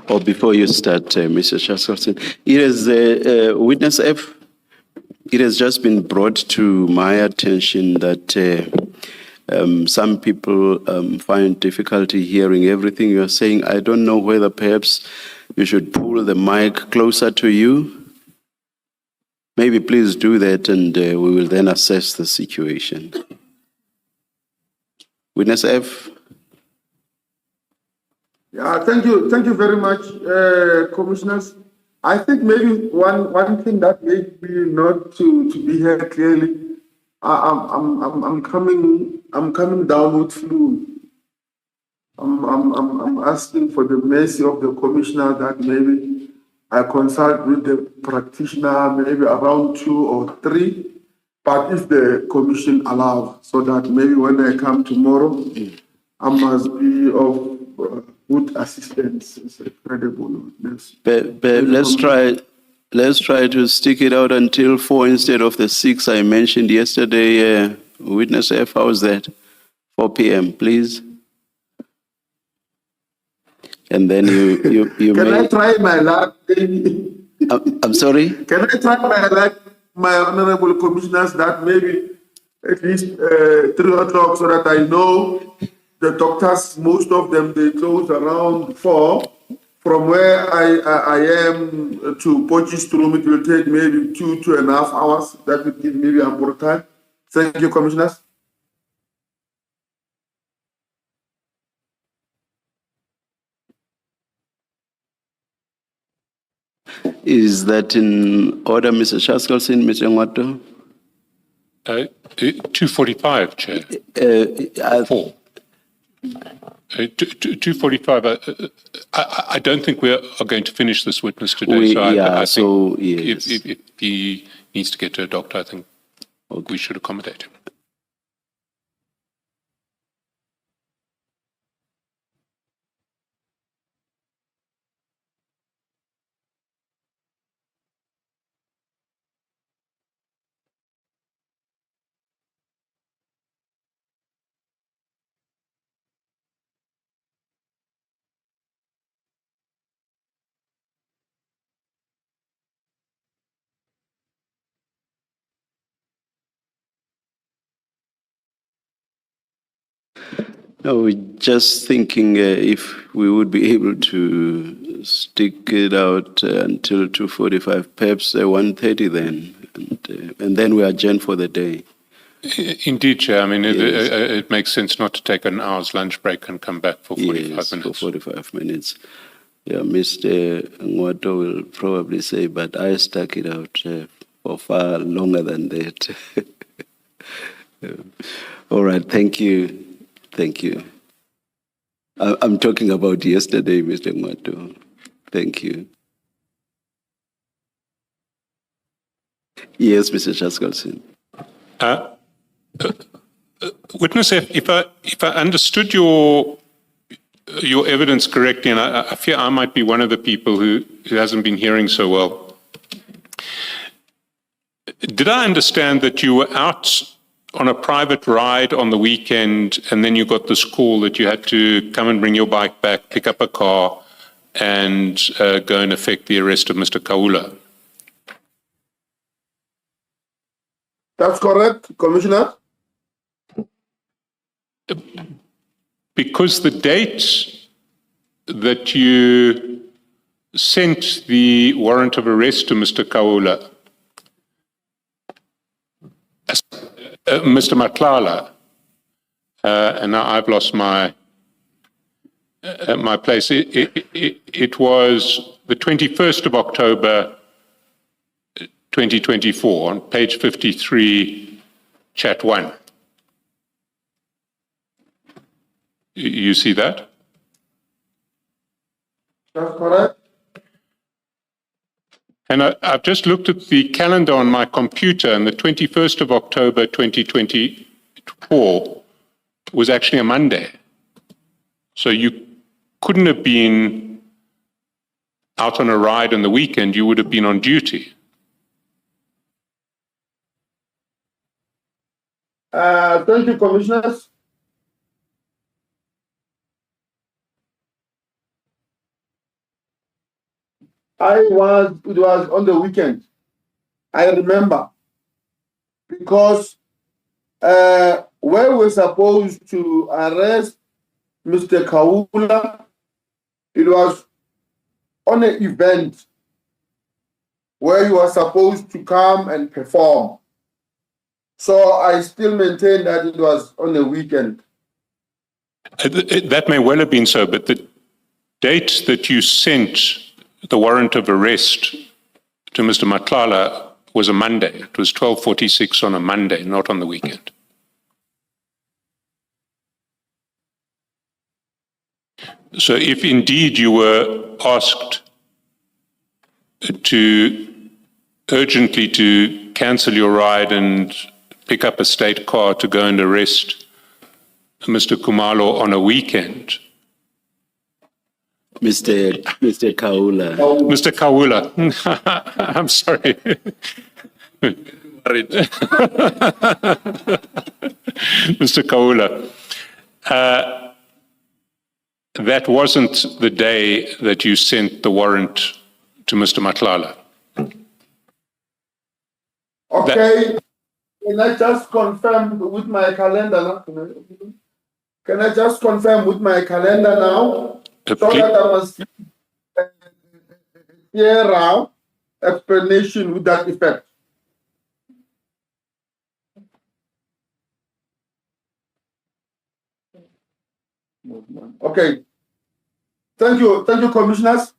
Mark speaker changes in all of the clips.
Speaker 1: Or before you start, Mr. Chaskelson, it is witness F. It has just been brought to my attention that some people find difficulty hearing everything you are saying. I don't know whether perhaps you should pull the mic closer to you. Maybe please do that, and we will then assess the situation. Witness F.
Speaker 2: Yeah, thank you very much, commissioners. I think maybe one thing that may be not to be here clearly. I'm coming down with flu. I'm asking for the mercy of the commissioner that maybe I consult with the practitioner maybe around 2 or 3, but if the commission allows, so that maybe when I come tomorrow, I must be of good assistance. It's incredible.
Speaker 1: Let's try to stick it out until 4 instead of the 6 I mentioned yesterday. Witness F, how's that? 4 p.m., please. And then you
Speaker 2: Can
Speaker 1: may...
Speaker 2: I try my luck?
Speaker 1: I'm sorry?
Speaker 2: Can I try my luck, my honorable commissioners, that maybe at least 3 o'clock, so that I know the doctors, most of them, they close around 4. From where I am to Potchefstroom, it will take maybe 2.5 hours. That will give maybe ample time. Thank you, commissioners.
Speaker 1: Is that in order, Mr. Chaskelson, Mr. Ngwato?
Speaker 3: 2:45, Chair. 4. 2:45. I don't think we are going to finish this witness today. I think
Speaker 1: yes.
Speaker 3: if he needs to get to a doctor, I think we should accommodate him.
Speaker 1: No, we're just thinking if we would be able to stick it out until 2:45, perhaps 1:30 then, and then we adjourn for the day.
Speaker 3: Indeed, Chair. I mean,
Speaker 1: Yes.
Speaker 3: it makes sense not to take an hour's lunch break and come back for 45 minutes.
Speaker 1: For 45 minutes. Yeah, Mr. Ngwato will probably say, but I stuck it out for far longer than that. All right, thank you. Thank you. I'm talking about yesterday, Mr. Ngwato. Thank you. Yes, Mr. Chaskelson.
Speaker 3: Witness, if I understood your evidence correctly, and I fear I might be one of the people who hasn't been hearing so well, did I understand that you were out on a private ride on the weekend, and then you got this call that you had to come and bring your bike back, pick up a car, and go and effect the arrest of Mr. Khawula?
Speaker 2: That's correct, Commissioner.
Speaker 3: Because the date that you sent the warrant of arrest to Mr. Khawula, Mr. Matlala, and now I've lost my place. It was the 21st of October, 2024, on page 53, chat 1. You see that?
Speaker 2: That's correct.
Speaker 3: And I've just looked at the calendar on my computer, and the 21st of October 2024 was actually a Monday. So you couldn't have been out on a ride on the weekend, you would have been on duty.
Speaker 2: Thank you, Commissioners. it was on the weekend. I remember. Because where we were supposed to arrest Mr. Khawula, it was on an event where you were supposed to come and perform. So I still maintain that it was on the weekend.
Speaker 3: That may well have been so, but the date that you sent the warrant of arrest to Mr. Matlala was a Monday. It was 12:46 on a Monday, not on the weekend. So if indeed you were asked to urgently to cancel your ride and pick up a state car to go and arrest Mr. Khumalo on a weekend,
Speaker 1: Mr. Khawula.
Speaker 3: Mr. Khawula, I'm sorry. Mr. Khawula, that wasn't the day that you sent the warrant to Mr. Matlala.
Speaker 2: Okay. Can I just confirm with my calendar now? Can I just confirm with my calendar now? So that I must hear out explanation with that effect. Okay. Thank you, commissioners.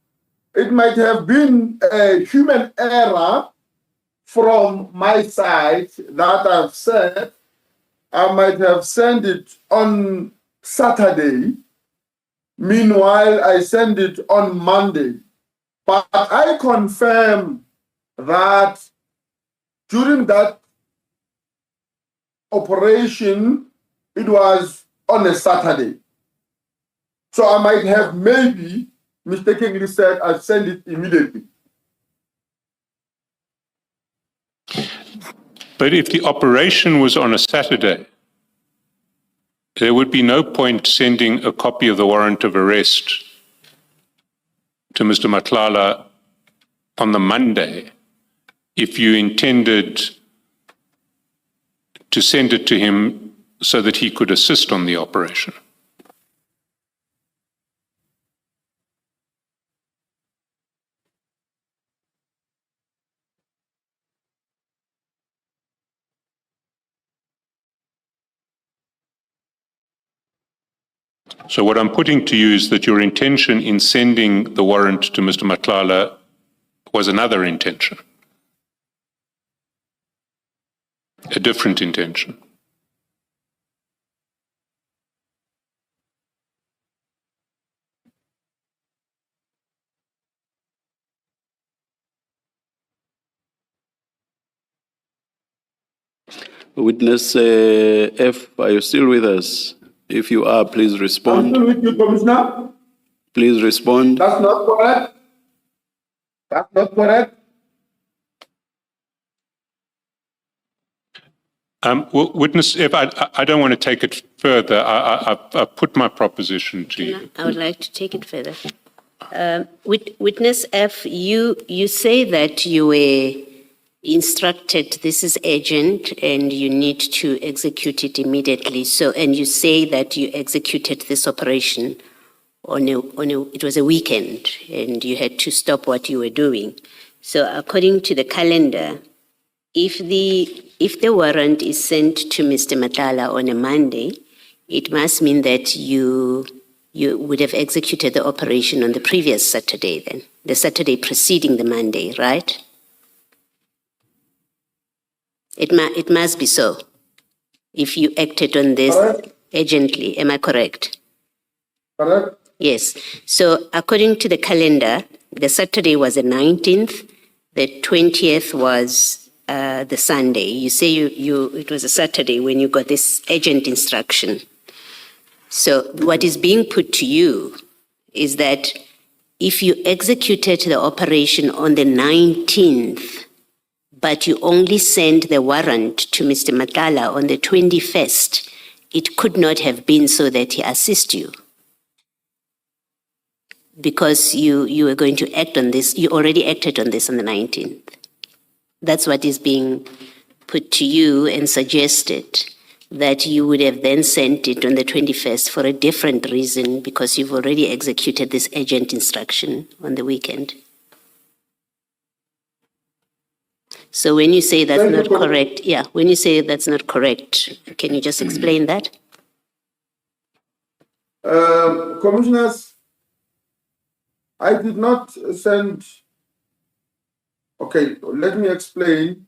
Speaker 2: It might have been a human error from my side that I've said I might have sent it on Saturday. Meanwhile, I sent it on Monday. But I confirm that during that operation, it was on a Saturday. So I might have maybe mistakenly said I sent it immediately.
Speaker 3: But if the operation was on a Saturday, there would be no point sending a copy of the warrant of arrest to Mr. Matlala on the Monday if you intended to send it to him so that he could assist on the operation. So what I'm putting to you is that your intention in sending the warrant to Mr. Matlala was another intention, a different intention.
Speaker 1: Witness F, are you still with us? If you are, please
Speaker 2: I'm
Speaker 1: respond.
Speaker 2: still with you, Commissioner.
Speaker 1: Please respond.
Speaker 2: That's not correct. That's not correct.
Speaker 3: Well, Witness F, I don't want to take it further. I've put my proposition to you.
Speaker 4: I would like to take it further. Witness F, you say that you were instructed this is urgent and you need to execute it immediately. So, and you say that you executed this operation it was a weekend and you had to stop what you were doing. So according to the calendar, if the warrant is sent to Mr. Matlala on a Monday, it must mean that you would have executed the operation on the previous Saturday then, the Saturday preceding the Monday, right? It must be so. If you acted on this urgently, am I correct?
Speaker 2: Correct.
Speaker 4: Yes. So according to the calendar, the Saturday was the 19th, the 20th was the Sunday. You say it was a Saturday when you got this urgent instruction. So what is being put to you is that if you executed the operation on the 19th, but you only sent the warrant to Mr. Matlala on the 21st, it could not have been so that he assists you. because you were going to act on this. You already acted on this on the 19th. That's what is being put to you and suggested, that you would have then sent it on the 21st for a different reason because you've already executed this urgent instruction on the weekend. So when you say that's not correct, when you say that's not correct, can you just explain that?
Speaker 2: Commissioners, I did not send. Okay, let me explain.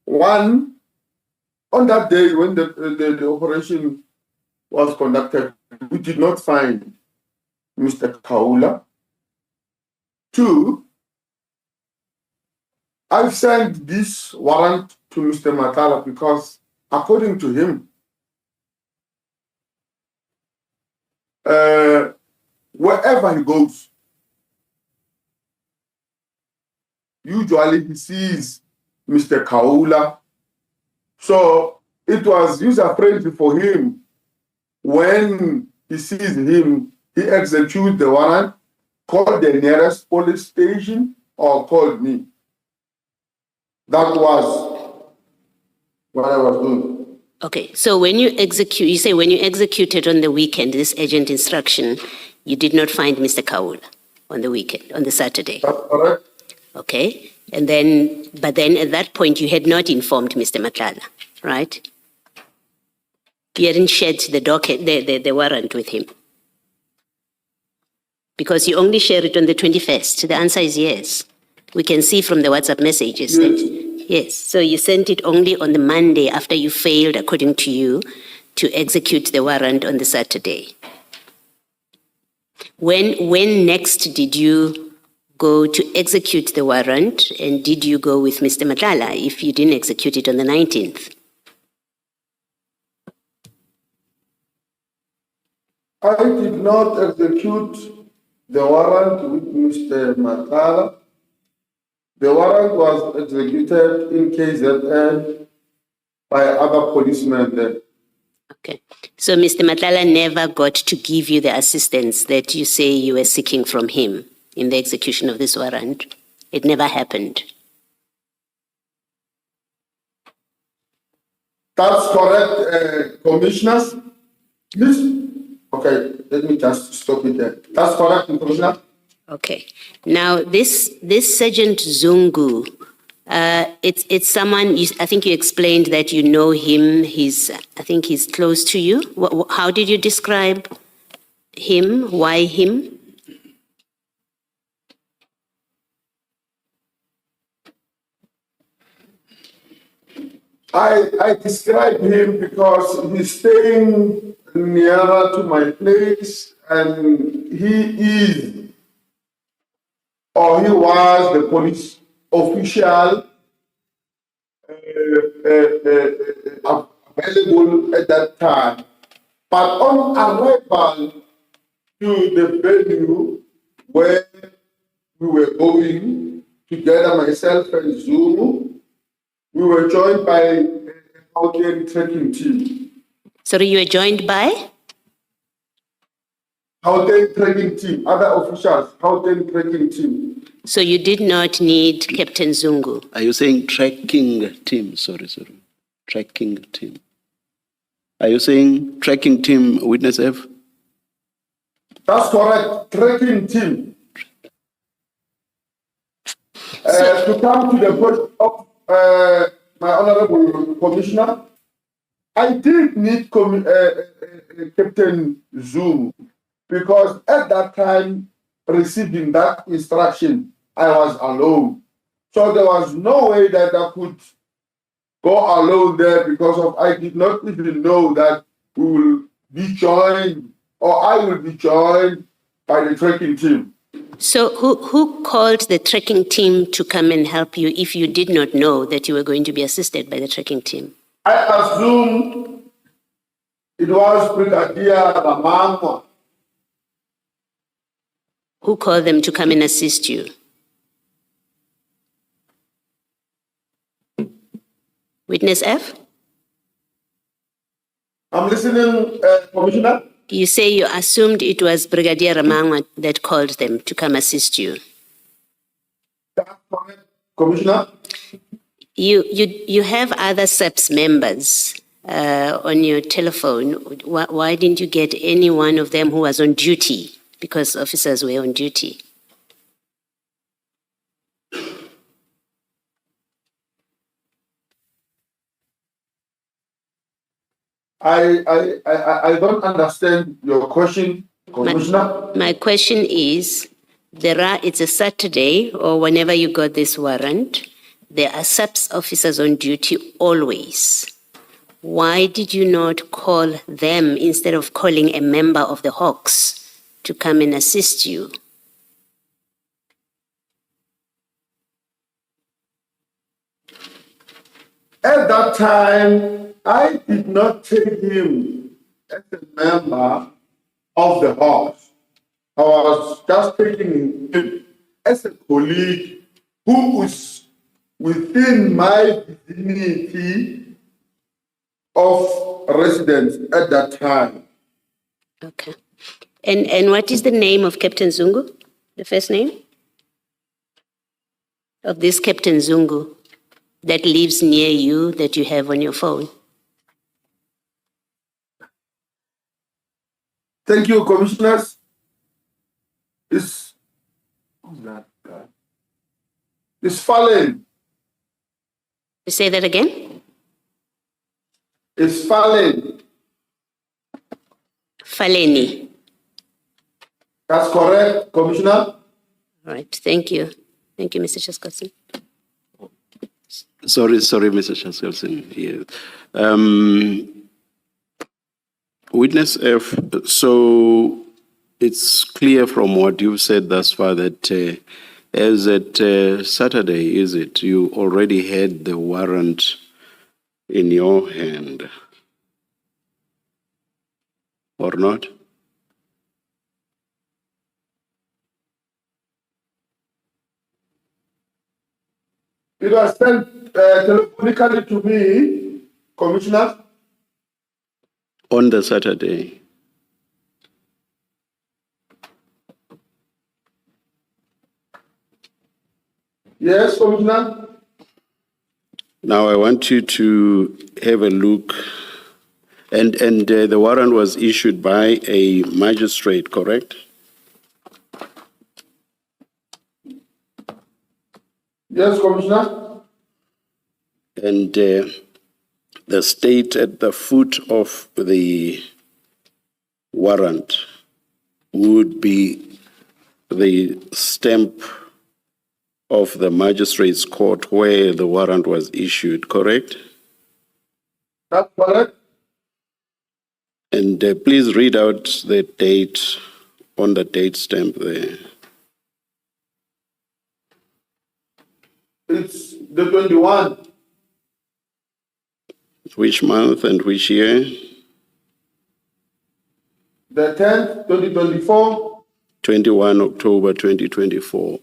Speaker 2: One, on that day when the operation was conducted, we did not find Mr. Khawula. Two, I've sent this warrant to Mr. Matlala because, according to him, wherever he goes, usually he sees Mr. Khawula. So it was user-friendly for him. When he sees him, he executes the warrant, called the nearest police station, or called me. That was what I was doing.
Speaker 4: Okay, so when you execute, you say when you executed on the weekend this urgent instruction, you did not find Mr. Khawula on the weekend, on the Saturday.
Speaker 2: That's correct.
Speaker 4: Okay, and then, but then at that point you had not informed Mr. Matlala, right? You hadn't shared the warrant with him. Because you only share it on the 21st. The answer is yes. We can see from the WhatsApp messages that, yes. So you sent it only on the Monday after you failed, according to you, to execute the warrant on the Saturday. When next did you go to execute the warrant, and did you go with Mr. Matlala if you didn't execute it on the 19th?
Speaker 2: I did not execute the warrant with Mr. Matlala. The warrant was executed in KZN by other policemen there.
Speaker 4: Okay. So Mr. Matlala never got to give you the assistance that you say you were seeking from him in the execution of this warrant? It never happened.
Speaker 2: That's correct, commissioners. Please. Okay, let me just stop it there. That's correct, Commissioner.
Speaker 4: Okay. Now, this Sergeant Zungu, it's someone, I think you explained that you know him. I think he's close to you. How did you describe him? Why him?
Speaker 2: I describe him because he's staying nearer to my place, and he is, or he was, the police official available at that time. But on arrival to the venue where we were going together, myself and Zulu, we were joined by a mountain trekking team.
Speaker 4: Sorry, you were joined by?
Speaker 2: Mountain trekking team, other officials, mountain trekking team.
Speaker 4: So you did not need Captain Zungu?
Speaker 1: Are you saying trekking team? Sorry. Trekking team. Are you saying trekking team, witness F?
Speaker 2: That's correct, trekking team. To come to the point of my Honorable Commissioner, I did need Captain Zoom, because at that time, receiving that instruction, I was alone. So there was no way that I could go alone there, because of I did not even know that we will be joined, or I will be joined by the trekking team.
Speaker 4: So who called the trekking team to come and help you if you did not know that you were going to be assisted by the trekking team?
Speaker 2: I assume it was Brigadier Ramamo.
Speaker 4: Who called them to come and assist you? Witness F?
Speaker 2: I'm listening, Commissioner.
Speaker 4: You say you assumed it was Brigadier Ramangwa that called them to come assist you.
Speaker 2: That's correct, Commissioner.
Speaker 4: You have other SEPS members on your telephone. Why didn't you get any one of them who was on duty? Because officers were on duty.
Speaker 2: I don't understand your question, Commissioner.
Speaker 4: My question is, it's a Saturday or whenever you got this warrant, there are SAPS officers on duty always. Why did you not call them instead of calling a member of the Hawks to come and assist you?
Speaker 2: At that time, I did not take him as a member of the Hawks. I was just taking him as a colleague who was within my vicinity of residence at that time.
Speaker 4: Okay. And what is the name of Captain Zungu? The first name? Of this Captain Zungu that lives near you that you have on your phone?
Speaker 2: Thank you, Commissioners. Who's that guy? It's Fallen.
Speaker 4: Say that again?
Speaker 2: It's Fallen.
Speaker 4: Faleni.
Speaker 2: That's correct, Commissioner.
Speaker 4: All right, thank you. Thank you, Mr. Chaskotson.
Speaker 1: Sorry, Mr. Chaskotson. Yeah. Witness F, so it's clear from what you've said thus far that as at Saturday, is it, you already had the warrant in your hand, or not?
Speaker 2: It was sent telephonically to me, Commissioner.
Speaker 1: On the Saturday.
Speaker 2: Yes, Commissioner.
Speaker 1: Now I want you to have a look, and the warrant was issued by a magistrate, correct?
Speaker 2: Yes, Commissioner.
Speaker 1: And the state at the foot of the warrant would be the stamp of the magistrate's court where the warrant was issued, correct?
Speaker 2: That's correct.
Speaker 1: And please read out the date on the date stamp there.
Speaker 2: It's the 21.
Speaker 1: Which month and which year?
Speaker 2: The 10th, 2024.
Speaker 1: 21 October 2024.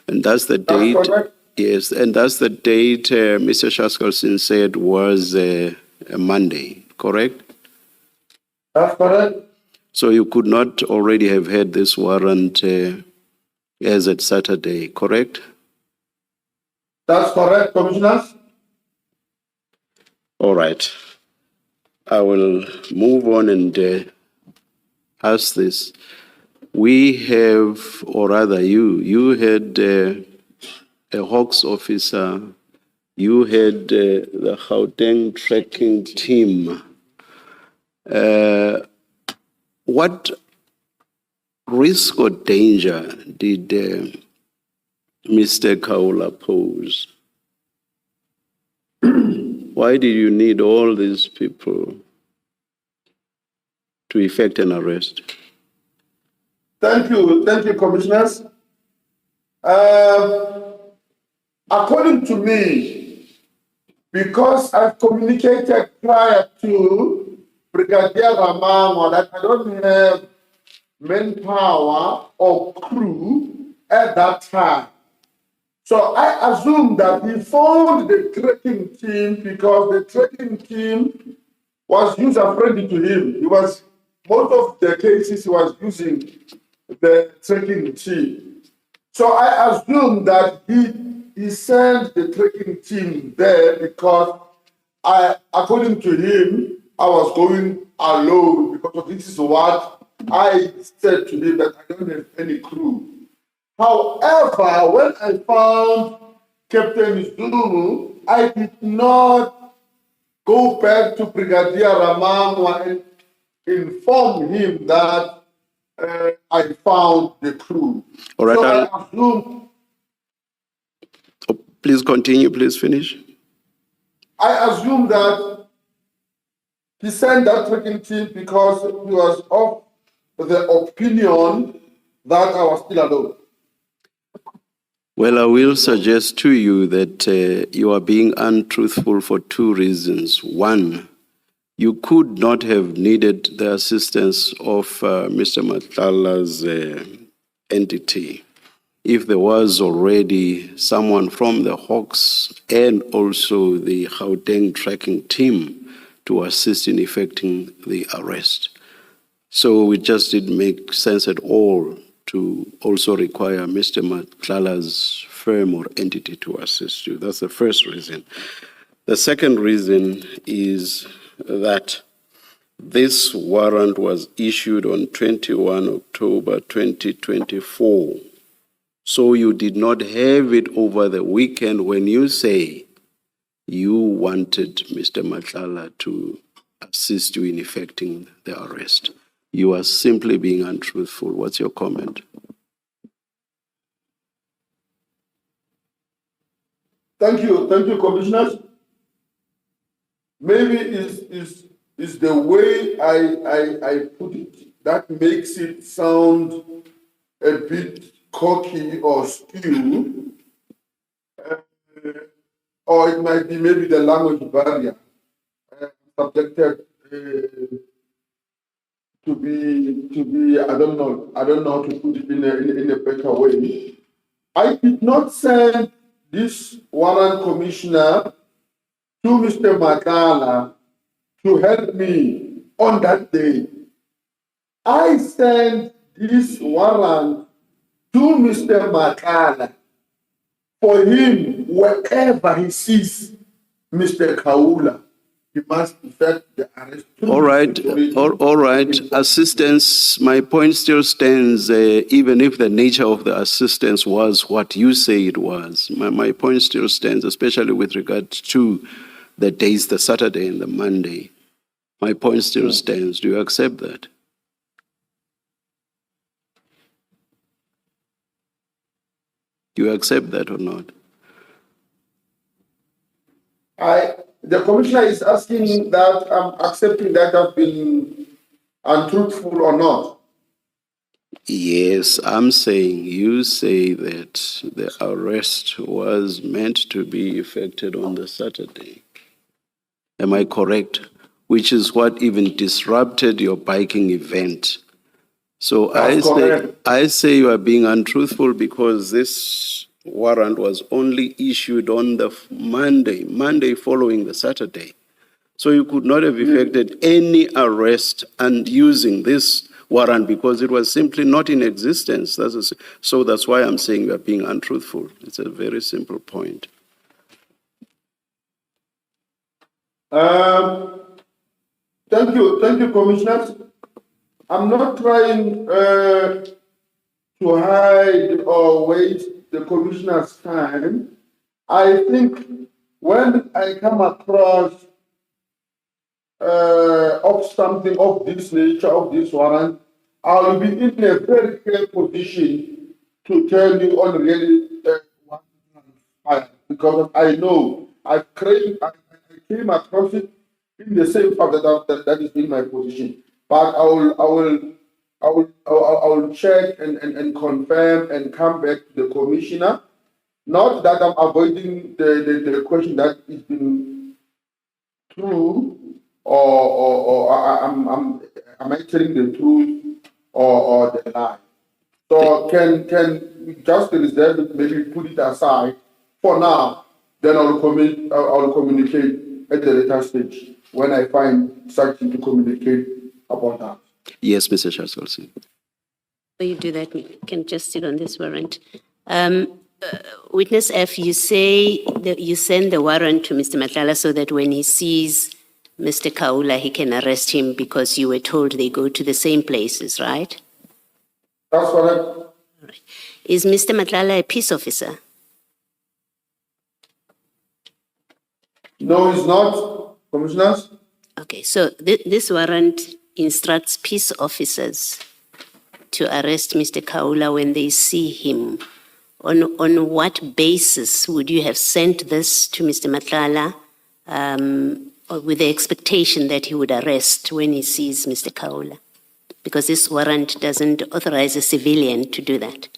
Speaker 1: And that's the date.
Speaker 2: That's correct.
Speaker 1: Yes, and that's the date Mr. Shaskalson said was a Monday, correct?
Speaker 2: That's correct.
Speaker 1: So you could not already have had this warrant as at Saturday, correct?
Speaker 2: That's correct, Commissioners.
Speaker 1: All right. I will move on and ask this. We have, or rather you had a Hawks officer, you had the Gauteng tracking team. What risk or danger did Mr. Khawula pose? Why did you need all these people to effect an arrest?
Speaker 2: Thank you, Commissioners. According to me, because I've communicated prior to Brigadier Ramangwa that I don't have manpower or crew at that time. So I assume that he phoned the tracking team because the tracking team was user-friendly to him. He was most of the cases he was using the trekking team. So I assume that he sent the trekking team there because according to him, I was going alone because this is what I said to him that I don't have any crew. However, when I found Captain Zulu, I did not go back to Brigadier Ramangwa and inform him that I found the crew.
Speaker 1: All right,
Speaker 2: So I assume.
Speaker 1: Oh, please continue, please finish.
Speaker 2: I assume that he sent that trekking team because he was of the opinion that I was still alone.
Speaker 1: Well, I will suggest to you that you are being untruthful for two reasons. One, you could not have needed the assistance of Mr. Matlala's entity if there was already someone from the Hawks and also the Gauteng tracking team to assist in effecting the arrest. So it just didn't make sense at all to also require Mr. Matlala's firm or entity to assist you. That's the first reason. The second reason is that this warrant was issued on 21 October 2024. So you did not have it over the weekend when you say you wanted Mr. Matlala to assist you in effecting the arrest. You are simply being untruthful. What's your comment?
Speaker 2: Thank you, commissioners. Maybe is the way I put it that makes it sound a bit cocky or skew, or it might be maybe the language barrier subjected to be I don't know how to put it in a better way. I did not send this warrant commissioner to Mr. Matlala to help me on that day. I sent this warrant to Mr. Matlala for him, wherever he sees Mr. Khawula, he must effect the arrest.
Speaker 1: All right. Assistance, my point still stands, even if the nature of the assistance was what you say it was. My point still stands, especially with regard to the days, the Saturday and the Monday. My point still stands. Do you accept that? Do you accept that or not?
Speaker 2: The commissioner is asking that I'm accepting that I've been untruthful or not.
Speaker 1: Yes, I'm saying you say that the arrest was meant to be effected on the Saturday. Am I correct? Which is what even disrupted your biking event. So I say you are being untruthful because this warrant was only issued on the Monday following the Saturday. So you could not have effected any arrest and using this warrant because it was simply not in existence. So that's why I'm saying you are being untruthful. It's a very simple point.
Speaker 2: Thank you, commissioners. I'm not trying to hide or waste the commissioner's time. I think when I come across of something of this nature, of this warrant, I'll be in a very clear position to tell you on really what because I know I came across it in the same fact that is in my position. But I will check and confirm and come back to the commissioner. Not that I'm avoiding the question that is been true, or am I telling the truth or the lie? So can we just reserve it, maybe put it aside for now, then I'll communicate at the later stage when I find something to communicate about that.
Speaker 1: Yes, Mr. Chairperson.
Speaker 4: Before you do that, you can just sit on this warrant. Witness F, you say that you send the warrant to Mr. Matlala so that when he sees Mr. Khawula, he can arrest him because you were told they go to the same places, right?
Speaker 2: That's correct.
Speaker 4: Is Mr. Matlala a peace officer?
Speaker 2: No, it's not, Commissioners.
Speaker 4: Okay, so this warrant instructs peace officers to arrest Mr. Khawula when they see him. On what basis would you have sent this to Mr. Matlala with the expectation that he would arrest when he sees Mr. Khawula? Because this warrant doesn't authorize a civilian to do that.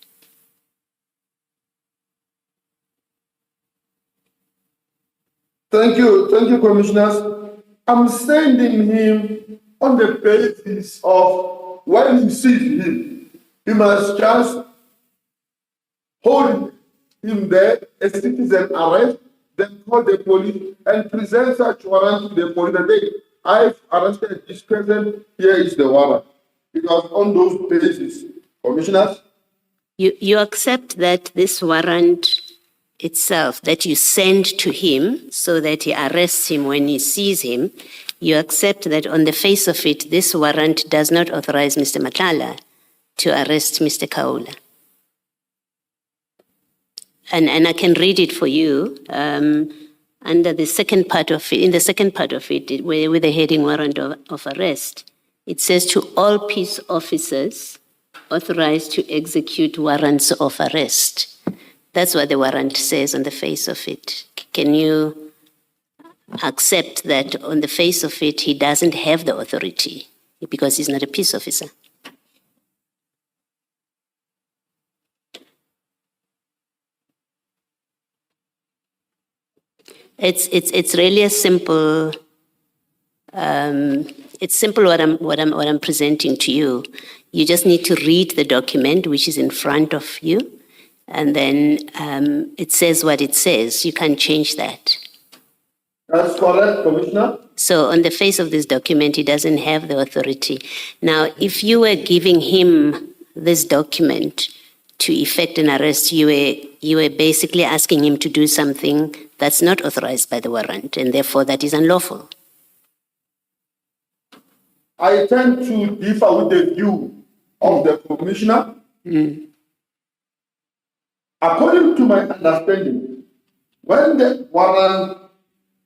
Speaker 2: Thank you, Commissioners. I'm sending him on the basis of when he sees him, he must just hold him there, a citizen arrest, then call the police and present such warrant to the police. And say, I've arrested this person, here is the warrant. Because on those bases, Commissioners.
Speaker 4: You accept that this warrant itself, that you send to him so that he arrests him when he sees him, you accept that on the face of it, this warrant does not authorize Mr. Matlala to arrest Mr. Khawula. And I can read it for you under the second part of it, in the second part of it, with the heading warrant of arrest. It says to all peace officers authorized to execute warrants of arrest. That's what the warrant says on the face of it. Can you accept that on the face of it, he doesn't have the authority because he's not a peace officer? It's really a simple. It's simple what I'm presenting to you. You just need to read the document which is in front of you, and then it says what it says. You can't change that.
Speaker 2: That's correct, Commissioner.
Speaker 4: So on the face of this document, he doesn't have the authority. Now, if you were giving him this document to effect an arrest, you were basically asking him to do something that's not authorized by the warrant, and therefore that is unlawful.
Speaker 2: I tend to differ with the view of the Commissioner. According to my understanding, when the warrant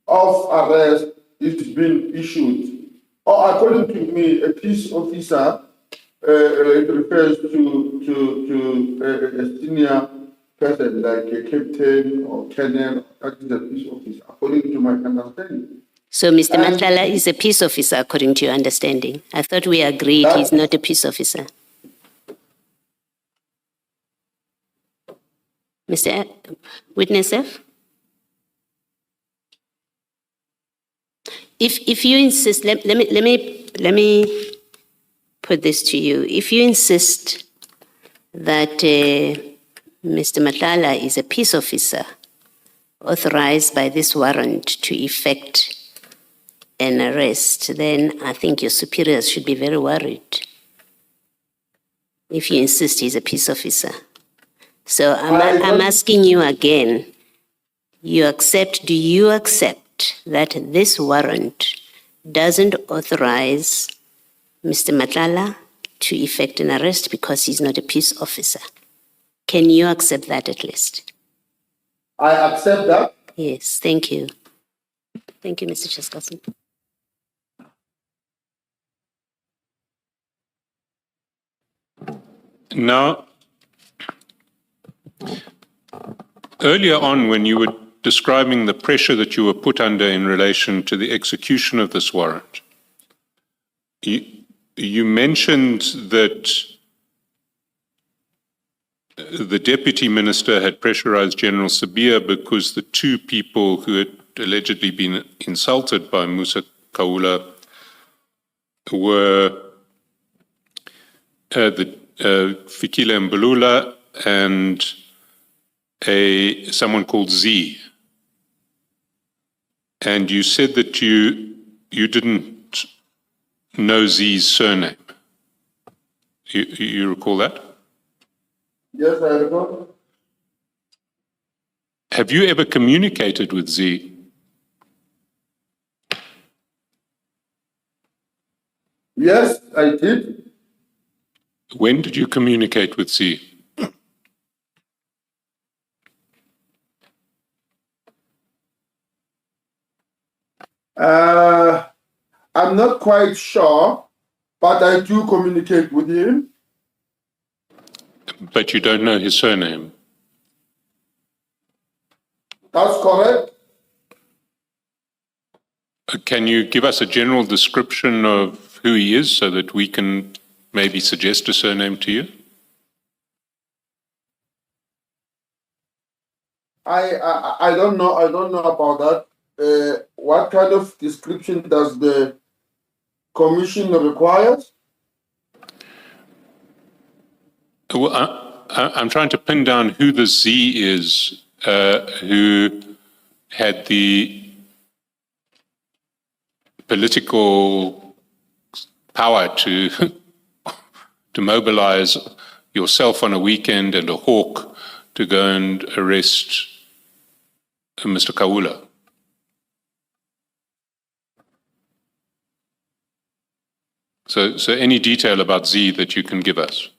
Speaker 2: of arrest is being issued, or according to me, a peace officer, it refers to a senior person like a captain or colonel, that is a peace officer, according to my understanding.
Speaker 4: So Mr. Matlala is a peace officer according to your understanding. I thought we agreed he's not a peace officer. Witness F? If you insist, let me put this to you. If you insist that Mr. Matlala is a peace officer authorized by this warrant to effect an arrest, then I think your superiors should be very worried if you insist he's a peace officer. So I'm asking you again, do you accept that this warrant doesn't authorize Mr. Matlala to effect an arrest because he's not a peace officer? Can you accept that at least?
Speaker 2: I accept that.
Speaker 4: Yes, thank you. Thank you, Mr. Chairperson.
Speaker 3: Now, earlier on when you were describing the pressure that you were put under in relation to the execution of this warrant, you mentioned that the deputy minister had pressurized General Sabia because the two people who had allegedly been insulted by Musa Khawula were the Fikile Mbulula and someone called Z. And you said that you didn't know Z's surname. You recall that?
Speaker 2: Yes, I recall.
Speaker 3: Have you ever communicated with Z?
Speaker 2: Yes, I did.
Speaker 3: When did you communicate with Z?
Speaker 2: I'm not quite sure, but I do communicate with him.
Speaker 3: But you don't know his surname.
Speaker 2: That's correct.
Speaker 3: Can you give us a general description of who he is so that we can maybe suggest a surname to you?
Speaker 2: I don't know. I don't know about that. What kind of description does the commission require?
Speaker 3: Well, I'm trying to pin down who the Z is who had the political power to to mobilize yourself on a weekend and a hawk to go and arrest Mr. Khawula. So any detail about Z that you can give us?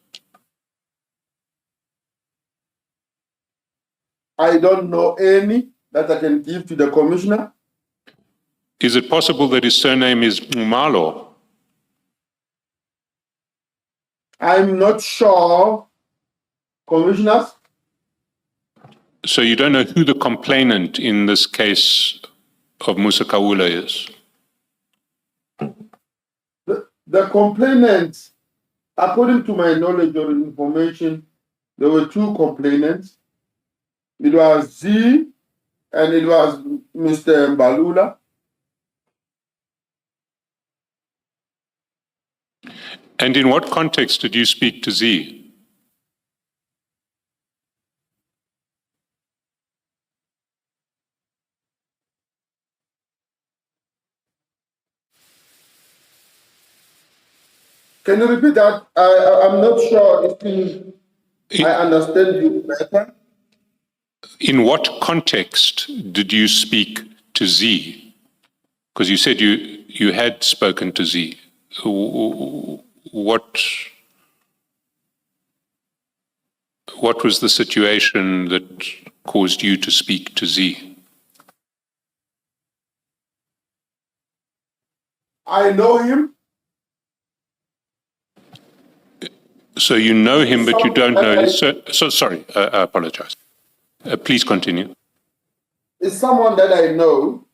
Speaker 2: I don't know any that I can give to the commissioner.
Speaker 3: Is it possible that his surname is Malo?
Speaker 2: I'm not sure, commissioners.
Speaker 3: So you don't know who the complainant in this case of Musa Khawula is?
Speaker 2: The complainants, according to my knowledge or information, there were two complainants. It was Z and it was Mr. Mbalula.
Speaker 3: And in what context did you speak to Z?
Speaker 2: Can you repeat that? I'm not sure if I understand you better.
Speaker 3: In what context did you speak to Z? Because you said you had spoken to Z. What was the situation that caused you to speak to Z?
Speaker 2: I know him.
Speaker 3: So you know him, but you don't know his... So sorry, I apologize. Please continue.
Speaker 2: It's someone that I know.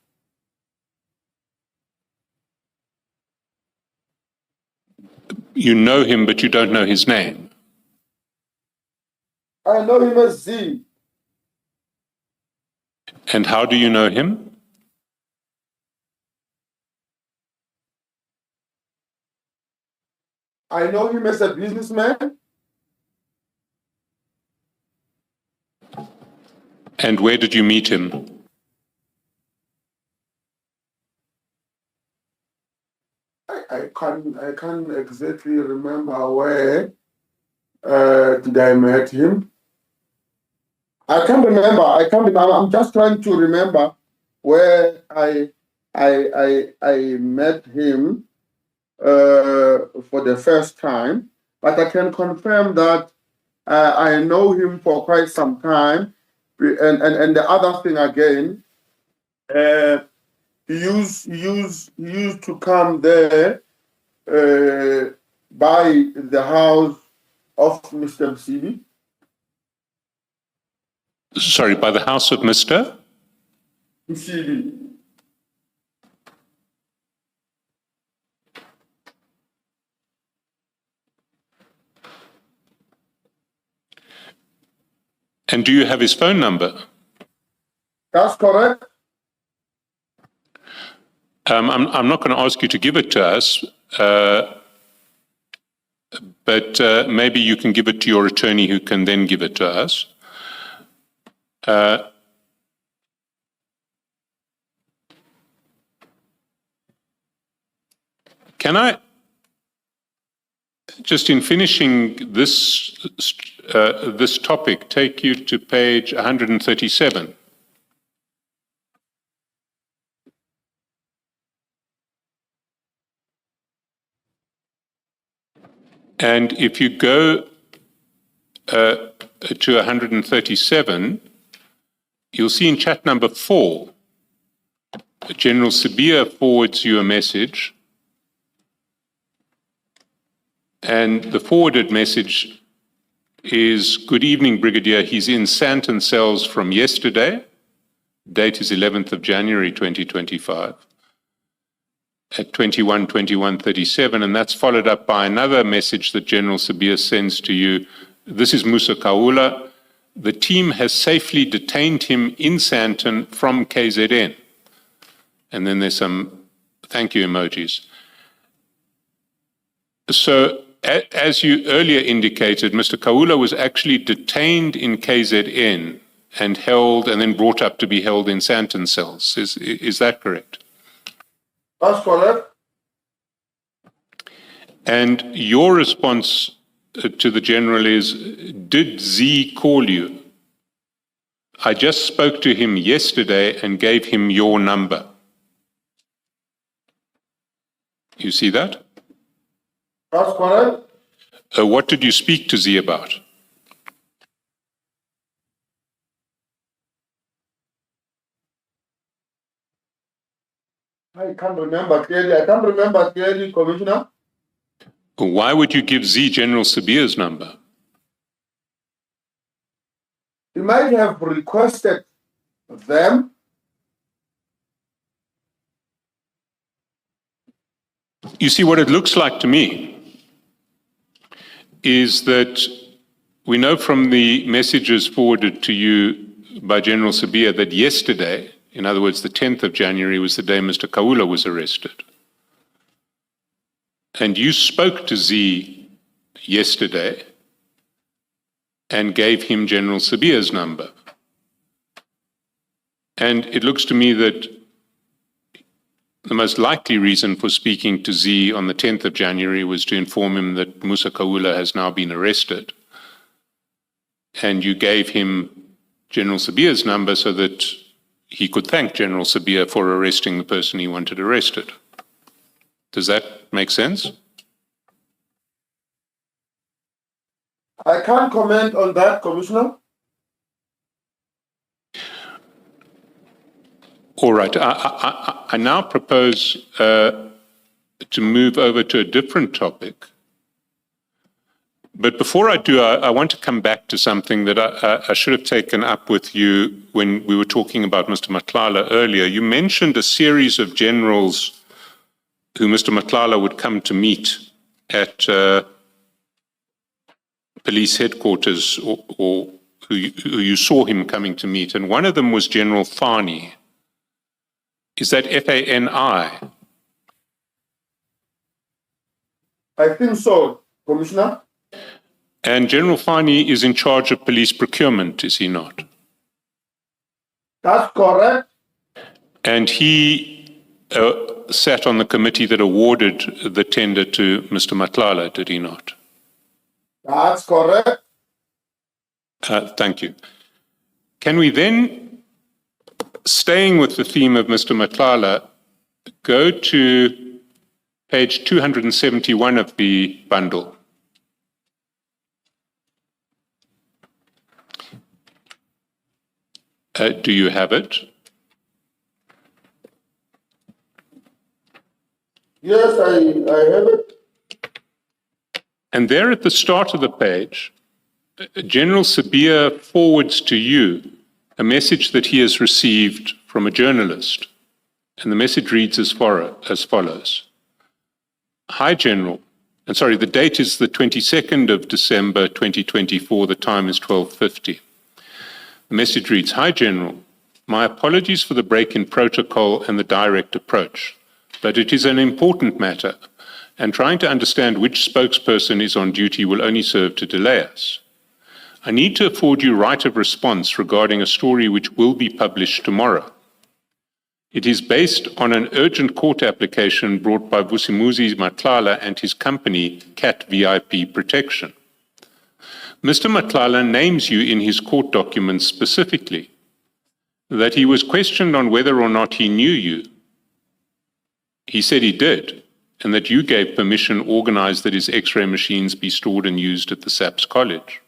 Speaker 3: You know him, but you don't know his name.
Speaker 2: I know him as Z.
Speaker 3: And how do you know him?
Speaker 2: I know him as a businessman.
Speaker 3: And where did you meet him?
Speaker 2: I can't exactly remember where did I met him. I can't remember. I'm just trying to remember where I met him for the first time. But I can confirm that I know him for quite some time. And the other thing again, he used to come there by the house of Mr. Msibi.
Speaker 3: Sorry, by the house of Mr.?
Speaker 2: Msibi.
Speaker 3: And do you have his phone number?
Speaker 2: That's correct.
Speaker 3: I'm not going to ask you to give it to us, but maybe you can give it to your attorney who can then give it to us. Can I just in finishing this topic, take you to page 137. And if you go to 137, you'll see in chat number 4, General Sabia forwards you a message, and the forwarded message is, "Good evening, Brigadier. He's in Santon cells from yesterday." Date is 11th of January 2025 at 21:37, and that's followed up by another message that General Sabia sends to you. "This is Musa Khawula. The team has safely detained him in Santon from KZN." And then there's some thank you emojis. So, as you earlier indicated, Mr. Khawula was actually detained in KZN and held and then brought up to be held in Santon cells. Is that correct?
Speaker 2: That's correct.
Speaker 3: And your response to the general is, "Did Z call you? I just spoke to him yesterday and gave him your number." You see that?
Speaker 2: That's correct.
Speaker 3: What did you speak to Z about?
Speaker 2: I can't remember clearly, Commissioner.
Speaker 3: Why would you give Z General Sabia's number?
Speaker 2: He might have requested them.
Speaker 3: You see, what it looks like to me is that we know from the messages forwarded to you by General Sabia that yesterday, in other words, the 10th of January, was the day Mr. Khawula was arrested. And you spoke to Z yesterday and gave him General Sabia's number. And it looks to me that the most likely reason for speaking to Z on the 10th of January was to inform him that Musa Khawula has now been arrested. And you gave him General Sabia's number so that he could thank General Sabia for arresting the person he wanted arrested. Does that make sense?
Speaker 2: I can't comment on that, Commissioner.
Speaker 3: All right. I now propose to move over to a different topic. But before I do, I want to come back to something that I should have taken up with you when we were talking about Mr. Matlala earlier. You mentioned a series of generals who Mr. Matlala would come to meet at police headquarters, or who you saw him coming to meet. And one of them was General Fani. Is that F-A-N-I?
Speaker 2: I think so, Commissioner.
Speaker 3: And General Fani is in charge of police procurement, is he not?
Speaker 2: That's correct.
Speaker 3: And he sat on the committee that awarded the tender to Mr. Matlala, did he not?
Speaker 2: That's correct.
Speaker 3: Thank you. Can we then, staying with the theme of Mr. Matlala, go to page 271 of the bundle? Do you have it?
Speaker 2: Yes, I have it.
Speaker 3: And there at the start of the page, General Sabia forwards to you a message that he has received from a journalist. And the message reads as follows. Hi, General. And sorry, the date is the 22nd of December, 2024. The time is 12:50. The message reads, Hi, General. My apologies for the break in protocol and the direct approach, but it is an important matter, and trying to understand which spokesperson is on duty will only serve to delay us. I need to afford you right of response regarding a story which will be published tomorrow. It is based on an urgent court application brought by Vusimuzi Matlala and his company, Cat VIP Protection. Mr. Matlala names you in his court documents specifically that he was questioned on whether or not he knew you. He said he did, and that you gave permission organized that his X-ray machines be stored and used at the SAPS College.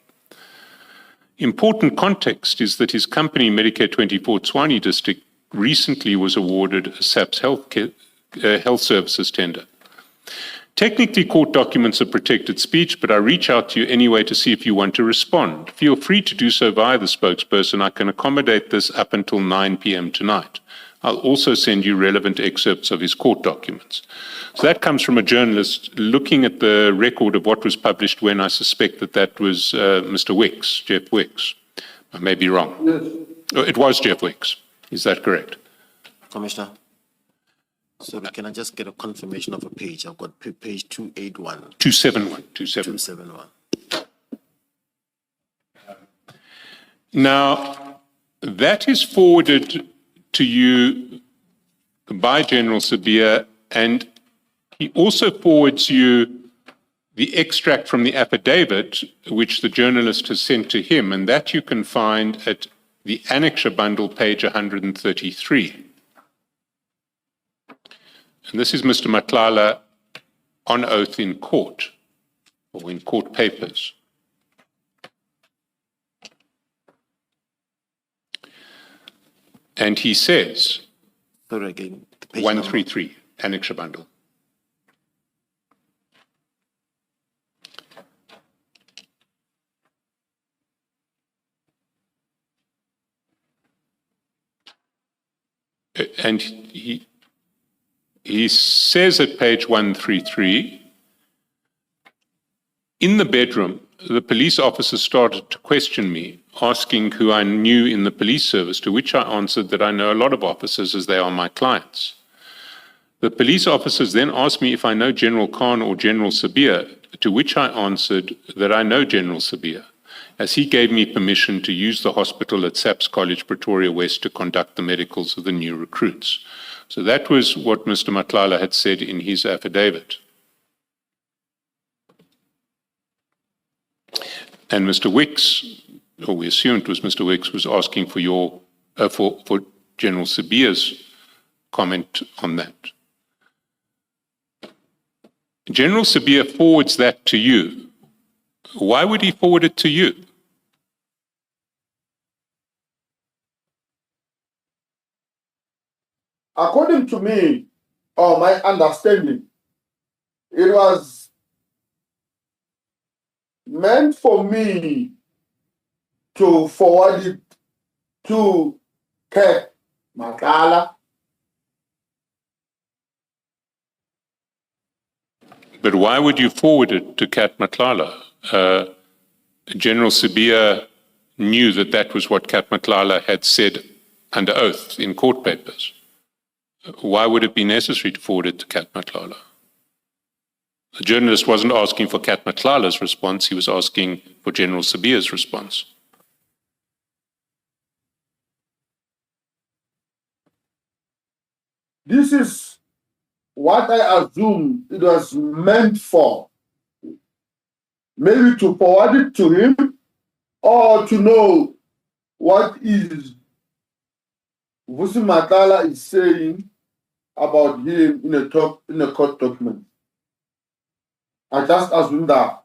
Speaker 3: Important context is that his company, Medicare 24 Tswani District, recently was awarded a SAPS health services tender. Technically, court documents are protected speech, but I reach out to you anyway to see if you want to respond. Feel free to do so via the spokesperson. I can accommodate this up until 9 p.m. tonight. I'll also send you relevant excerpts of his court documents. So that comes from a journalist looking at the record of what was published when. I suspect that that was Mr. Wicks, Jeff Wicks. I may be wrong.
Speaker 2: Yes.
Speaker 3: Oh, it was Jeff Wicks. Is that correct?
Speaker 5: Commissioner, so can I just get a confirmation of a page? I've got page 281.
Speaker 3: 271.
Speaker 5: 271.
Speaker 3: Now, that is forwarded to you by General Sabia, and he also forwards you the extract from the affidavit which the journalist has sent to him, and that you can find at the annexure bundle, page 133. And this is Mr. Matlala on oath in court, or in court papers. And he says,
Speaker 5: Sorry again. The page
Speaker 3: 133, annexure bundle. And he says at page 133, in the bedroom, the police officer started to question me, asking who I knew in the police service, to which I answered that I know a lot of officers as they are my clients. The police officers then asked me if I know General Khan or General Sabia, to which I answered that I know General Sabia, as he gave me permission to use the hospital at SAPS College, Pretoria West, to conduct the medicals of the new recruits. So that was what Mr. Matlala had said in his affidavit. And Mr. Wicks, or we assumed it was Mr. Wicks, was asking for your for General Sabia's comment on that. General Sabia forwards that to you. Why would he forward it to you?
Speaker 2: According to me, or my understanding, it was meant for me to forward it to Cat Matlala.
Speaker 3: But why would you forward it to Cat Matlala? General Sabia knew that that was what Cat Matlala had said under oath in court papers. Why would it be necessary to forward it to Cat Matlala? The journalist wasn't asking for Cat Matlala's response, he was asking for General Sabia's response.
Speaker 2: This is what I assume it was meant for. Maybe to forward it to him, or to know what is Vusi Matlala is saying about him in a court document. I just assume that.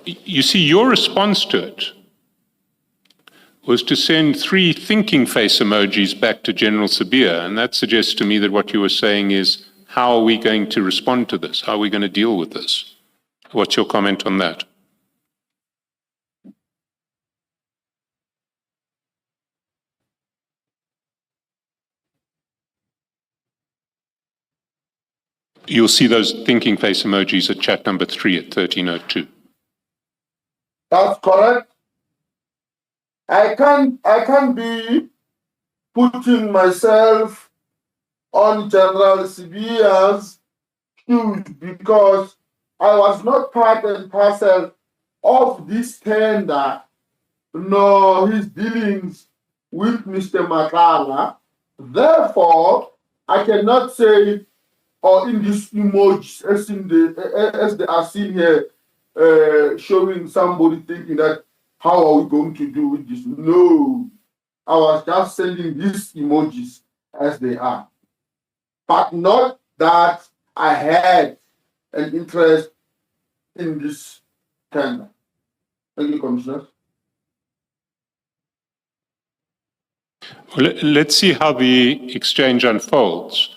Speaker 3: You see, your response to it was to send 3 thinking face emojis back to General Sabia, and that suggests to me that what you were saying is, how are we going to respond to this? How are we going to deal with this? What's your comment on that? You'll see those thinking face emojis at chat number 3 at 1302.
Speaker 2: That's correct. I can't be putting myself on General Sabia's shoes because I was not part and parcel of this tender nor his dealings with Mr. Matlala. Therefore, I cannot say, or in this image, as they are seen here, showing somebody thinking that, how are we going to do with this? No, I was just sending these emojis as they are, but not that I had an interest in this tender. Thank you, Commissioner.
Speaker 3: Well, let's see how the exchange unfolds.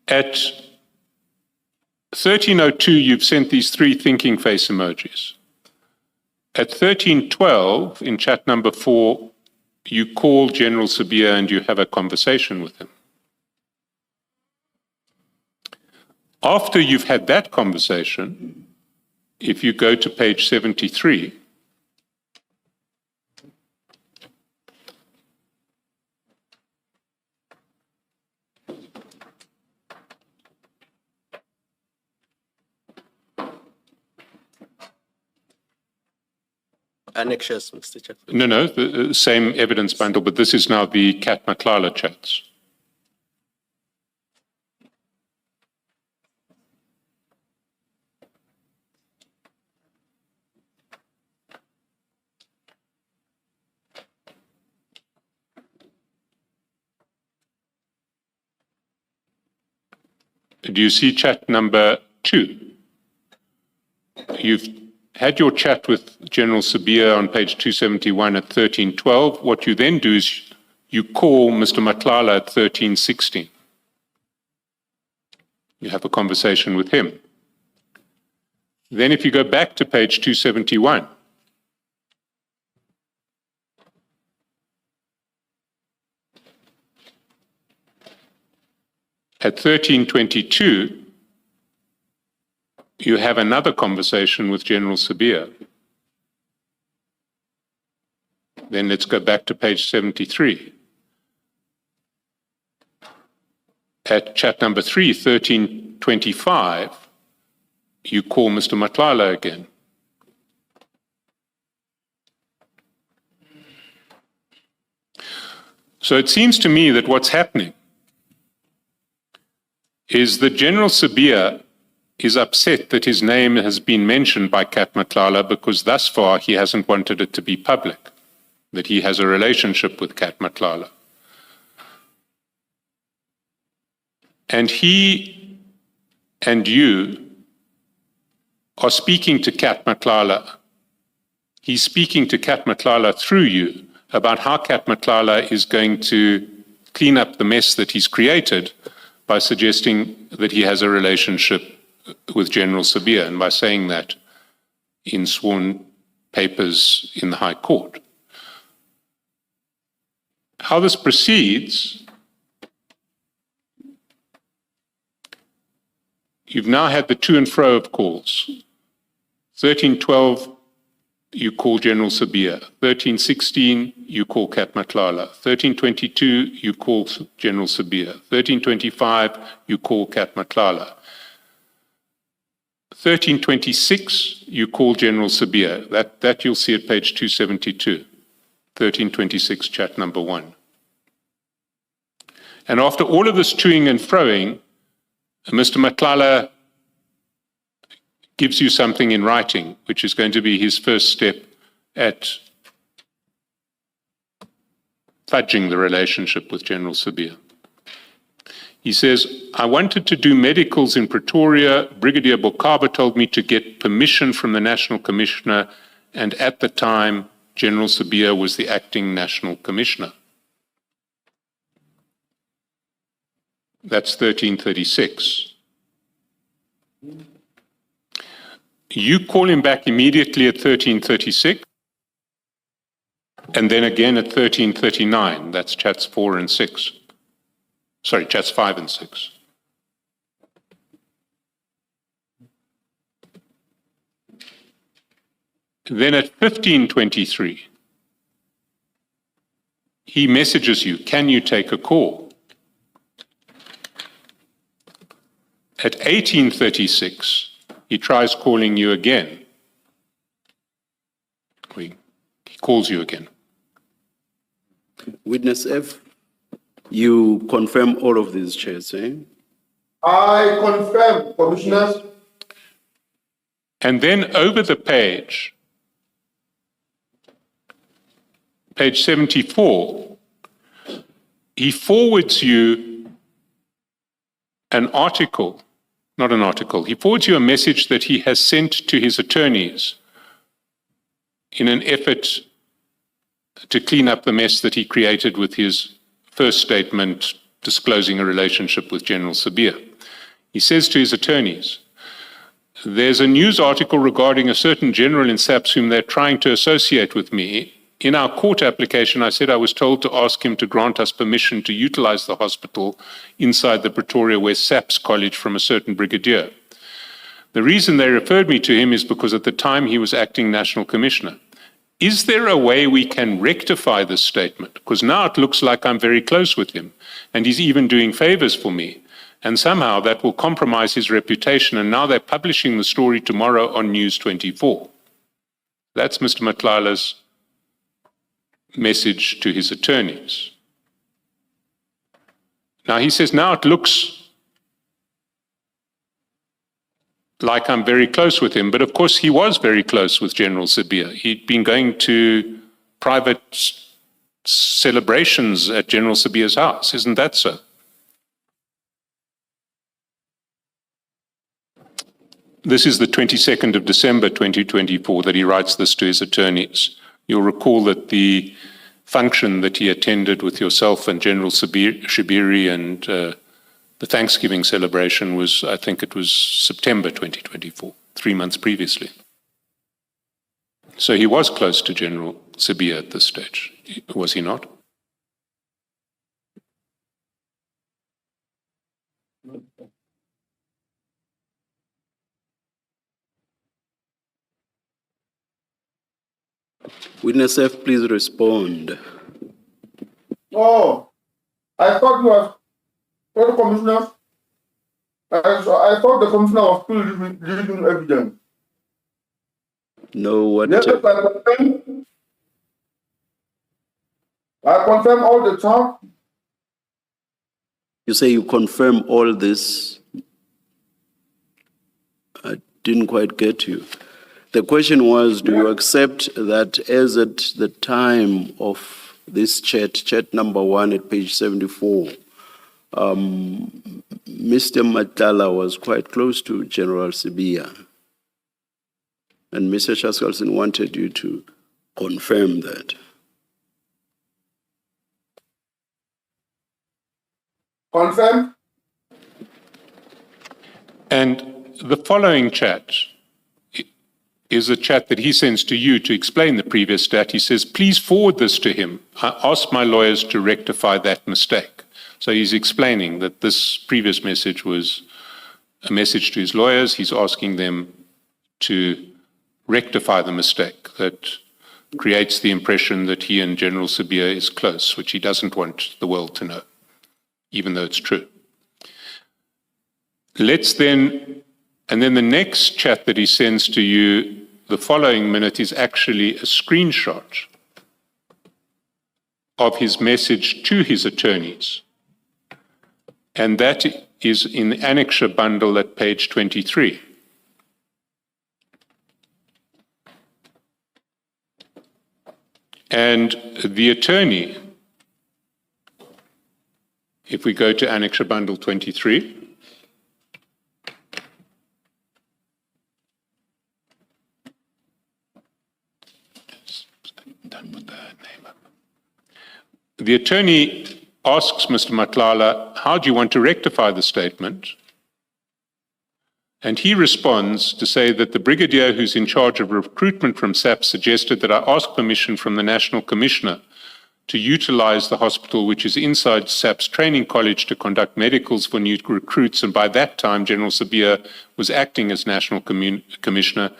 Speaker 3: At 13:02, you've sent these three thinking face emojis. At 13:12, in chat number 4, you call General Sabia and you have a conversation with him. After you've had that conversation, if you go to page 73,
Speaker 6: Annexures, Mr. Chairman.
Speaker 3: no, the same evidence bundle, but this is now the Cat Matlala chats. Do you see chat number 2? You've had your chat with General Sabia on page 271 at 13:12. What you then do is you call Mr. Matlala at 13:16. You have a conversation with him. Then if you go back to page 271, at 13:22, you have another conversation with General Sabia. Then let's go back to page 73. At chat number 3, 13:25, you call Mr. Matlala again. So it seems to me that what's happening is that General Sabia is upset that his name has been mentioned by Cat Matlala because thus far he hasn't wanted it to be public, that he has a relationship with Cat Matlala. And he and you are speaking to Cat Matlala. He's speaking to Cat Matlala through you about how Cat Matlala is going to clean up the mess that he's created by suggesting that he has a relationship with General Sabia, and by saying that in sworn papers in the High Court. How this proceeds, you've now had the to and fro of calls. 13:12, you call General Sabia. 13:16, you call Cat Matlala. 13:22, you call General Sabia. 13:25, you call Cat Matlala. 13:26, you call General Sabia. That you'll see at page 272. 13:26, chat number 1. And after all of this toing and froing, Mr. Matlala gives you something in writing, which is going to be his first step at fudging the relationship with General Sabia. He says, I wanted to do medicals in Pretoria. Brigadier Bokaba told me to get permission from the National Commissioner, and at the time, General Sabia was the acting National Commissioner. That's 13:36. You call him back immediately at 13:36, and then again at 13:39. That's chats 4 and 6. Sorry, chats 5 and 6. Then at 15:23, he messages you, can you take a call? At 18:36, he tries calling you again. He calls you again.
Speaker 1: Witness F, you confirm all of these, Chair, eh?
Speaker 2: I confirm, Commissioners.
Speaker 3: And then over the page 74, he forwards you an article, not an article, he forwards you a message that he has sent to his attorneys in an effort to clean up the mess that he created with his first statement disclosing a relationship with General Sabia. He says to his attorneys, "There's a news article regarding a certain general in SAPS whom they're trying to associate with me. In our court application, I said I was told to ask him to grant us permission to utilize the hospital inside the Pretoria West SAPS College from a certain brigadier. The reason they referred me to him is because at the time he was acting National Commissioner. Is there a way we can rectify this statement? Because now it looks like I'm very close with him, and he's even doing favors for me. And somehow that will compromise his reputation, and now they're publishing the story tomorrow on News 24. That's Mr. Matlala's message to his attorneys. Now he says, now it looks like I'm very close with him, but of course he was very close with General Sabia. He'd been going to private celebrations at General Sabia's house, isn't that so? This is the 22nd of December 2024 that he writes this to his attorneys. You'll recall that the function that he attended with yourself and General Shibiri and the Thanksgiving celebration was, I think it was September 2024, 3 months previously. So he was close to General Sabia at this stage, was he not?
Speaker 1: Witness F, please respond.
Speaker 2: Oh, I thought you were, the Commissioner. I thought the Commissioner was still leaving evidence.
Speaker 1: No, what?
Speaker 2: Yes, I confirm all the charge.
Speaker 1: You say you confirm all this? I didn't quite get you. The question was, do you accept that as at the time of this chat number 1 at page 74, Mr. Matlala was quite close to General Sabia, and Mr. Chaskalson wanted you to confirm that?
Speaker 2: Confirm.
Speaker 3: And the following chat is a chat that he sends to you to explain the previous stat. He says, please forward this to him. I asked my lawyers to rectify that mistake. So he's explaining that this previous message was a message to his lawyers. He's asking them to rectify the mistake that creates the impression that he and General Sabia is close, which he doesn't want the world to know, even though it's true. And then the next chat that he sends to you the following minute is actually a screenshot of his message to his attorneys. And that is in the annexure bundle at page 23. And the attorney, if we go to annexure bundle 23, the attorney asks Mr. Matlala, how do you want to rectify the statement? And he responds to say that the brigadier who's in charge of recruitment from SAPS suggested that I ask permission from the National Commissioner to utilize the hospital, which is inside SAPS training college, to conduct medicals for new recruits. And by that time, General Sabia was acting as National Commissioner.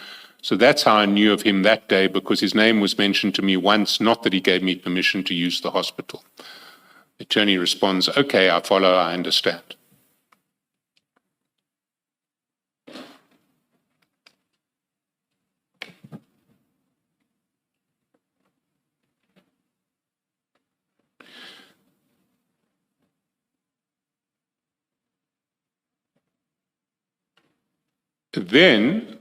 Speaker 3: So that's how I knew of him that day, because his name was mentioned to me once, not that he gave me permission to use the hospital. The attorney responds, okay, I follow, I understand. Then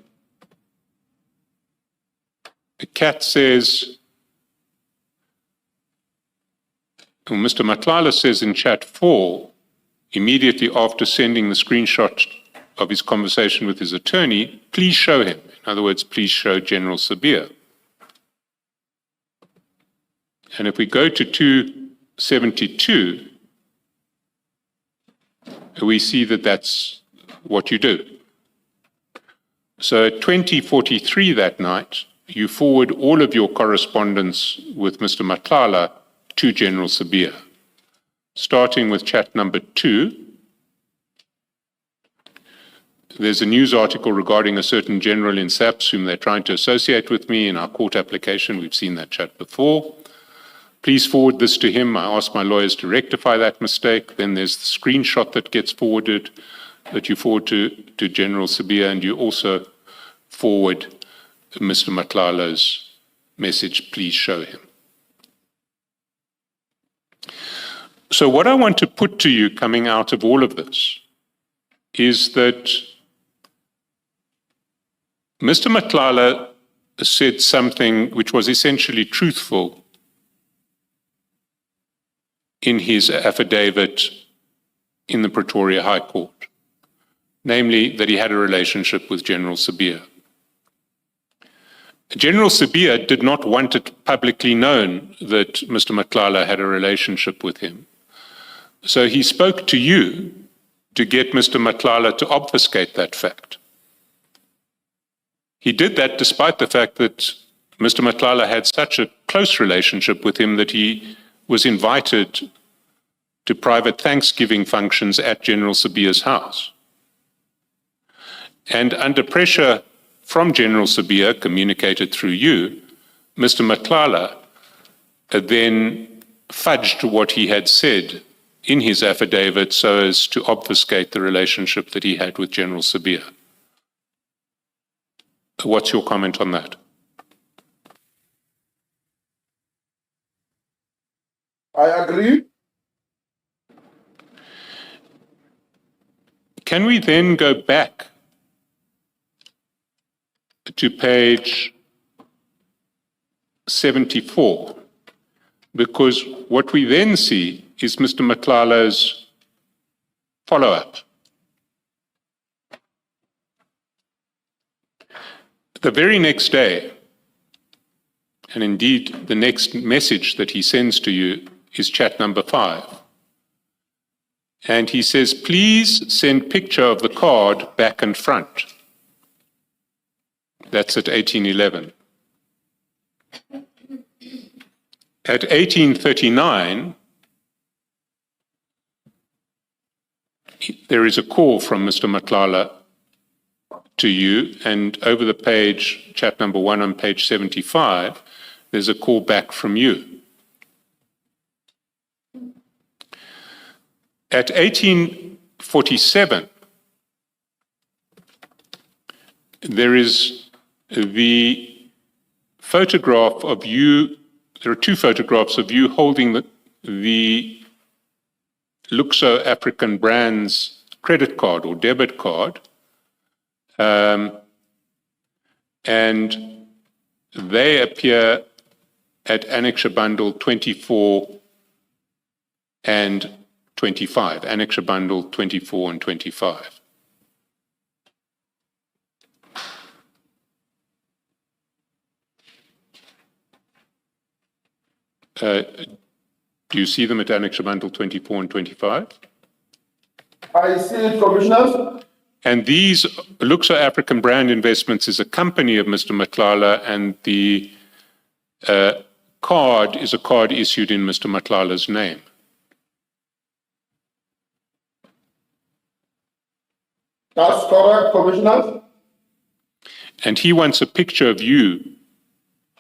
Speaker 3: Kat says, or Mr. Matlala says in chat 4, immediately after sending the screenshot of his conversation with his attorney, please show him. In other words, please show General Sabir. And if we go to 272, we see that that's what you do. So at 20:43 that night, you forward all of your correspondence with Mr. Matlala to General Sabir, starting with chat number 2. There's a news article regarding a certain general in SAPS whom they're trying to associate with me in our court application. We've seen that chat before. Please forward this to him. I asked my lawyers to rectify that mistake. Then there's the screenshot that gets forwarded, that you forward to General Sabir, and you also forward Mr. Matlala's message, please show him. So what I want to put to you coming out of all of this is that Mr. Matlala said something which was essentially truthful in his affidavit in the Pretoria High Court, namely that he had a relationship with General Sabir. General Sabir did not want it publicly known that Mr. Matlala had a relationship with him. So he spoke to you to get Mr. Matlala to obfuscate that fact. He did that despite the fact that Mr. Matlala had such a close relationship with him that he was invited to private Thanksgiving functions at General Sabir's house. And under pressure from General Sabir, communicated through you, Mr. Matlala then fudged what he had said in his affidavit so as to obfuscate the relationship that he had with General Sabir. What's your comment on that?
Speaker 2: I agree.
Speaker 3: Can we then go back to page 74? Because what we then see is Mr. Matlala's follow-up. The very next day, and indeed the next message that he sends to you is chat number 5. And he says, please send picture of the card back and front. That's at 1811. At 1839, there is a call from Mr. Matlala to you, and over the page, chat number 1 on page 75, there's a call back from you. At 1847, there is the photograph of you, there are 2 photographs of you holding the Luxo African Brands credit card or debit card, and they appear at Annexure Bundle 24 and 25, Annexure Bundle 24 and 25. Do you see them at Annexure Bundle 24 and 25?
Speaker 2: I see it, Commissioners.
Speaker 3: And these Luxo African Brand Investments is a company of Mr. Matlala, and the card is a card issued in Mr. Matlala's name.
Speaker 2: That's correct, Commissioners.
Speaker 3: And he wants a picture of you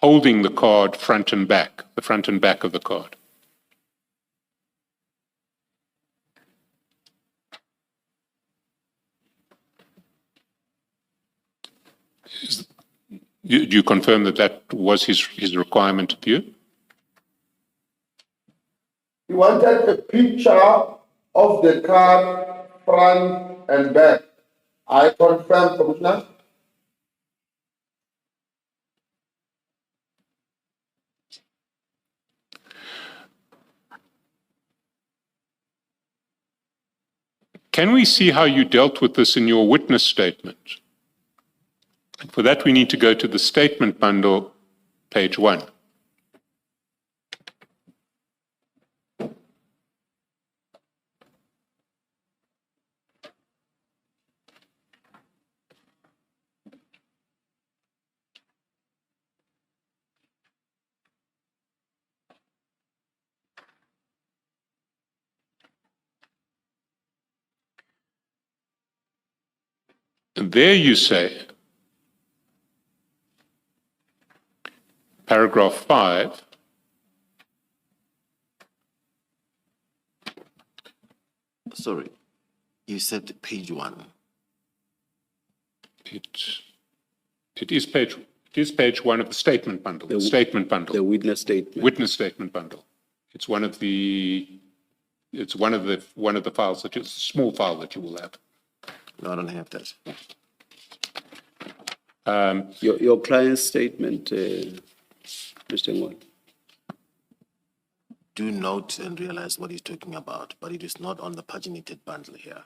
Speaker 3: holding the card front and back, the front and back of the card. Do you confirm that that was his requirement of you?
Speaker 2: He wanted a picture of the card front and back. I confirm, Commissioner.
Speaker 3: Can we see how you dealt with this in your witness statement? For that, we need to go to the statement bundle, page 1. And there you say, paragraph 5,
Speaker 5: Sorry, you said page 1.
Speaker 3: it is page 1 of the statement bundle. The statement bundle.
Speaker 1: The witness statement.
Speaker 3: Witness statement bundle. It's one of the files that is a small file that you will have.
Speaker 5: No, I don't have that.
Speaker 1: Your client's statement, Mr. Ngwan.
Speaker 5: Do note and realize what he's talking about, but it is not on the paginated bundle here.